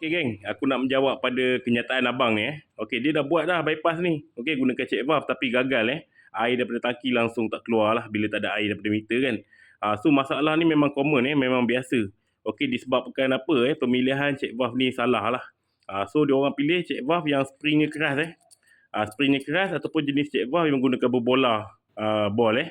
Okey geng, aku nak menjawab pada kenyataan abang ni Okey, dia dah buat dah bypass ni. Okey, gunakan check valve tapi gagal Air daripada tangki langsung tak keluar lah bila tak ada air daripada meter kan. So masalah ni memang common memang biasa. Okey, disebabkan apa pemilihan check valve ni salah lah. So dia orang pilih check valve yang springnya keras springnya keras ataupun jenis check valve yang menggunakan berbola ball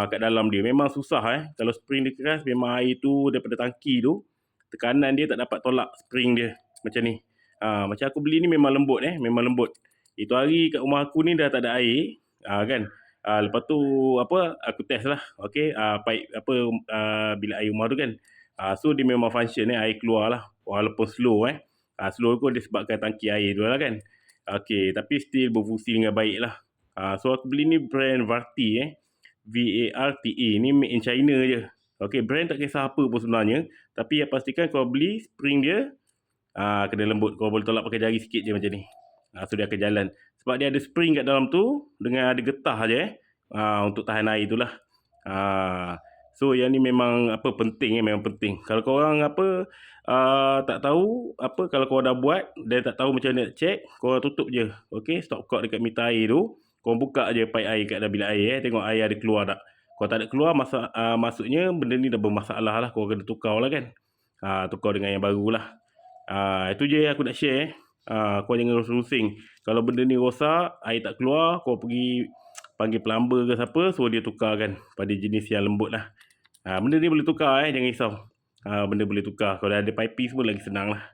kat dalam dia. Memang susah Kalau spring dia keras memang air tu daripada tangki tu tekanan dia tak dapat tolak spring dia macam ni. Macam aku beli ni memang lembut memang lembut. Itu hari kat rumah aku ni dah tak ada air kan. Lepas tu apa aku test lah. Okey, pipe apa bilik air rumah tu kan. So dia memang function air keluar lah walaupun slow slow pun disebabkan tangki air tu lah kan. Okey, tapi still berfungsi dengan baik lah. So aku beli ni brand Varti VARTA ni made in China je. Okey, brand tak kisah apa pun sebenarnya, tapi yang pastikan kau beli spring dia kena lembut. Kau boleh tolak pakai jari sikit je macam ni. So dia akan jalan. Sebab dia ada spring kat dalam tu dengan ada getah je untuk tahan air tu lah. So yang ni memang apa penting memang penting. Kalau kau orang apa tak tahu apa kalau kau dah buat dan tak tahu macam mana nak check, kau tutup je. Okey, stop cord dekat meter air tu. Kau buka je pipe air kat dalam bilik air tengok air ada keluar tak. Kalau tak ada keluar maksudnya benda ni dah bermasalah lah. Kau kena tukar lah kan. Tukar dengan yang baru lah. Itu je aku nak share kau jangan rusing. Kalau benda ni rosak, air tak keluar, kau pergi panggil plumber ke siapa, suruh dia tukarkan pada jenis yang lembut lah. Benda ni boleh tukar jangan risau. Benda boleh tukar. Kalau dah ada piping semua lagi senang lah.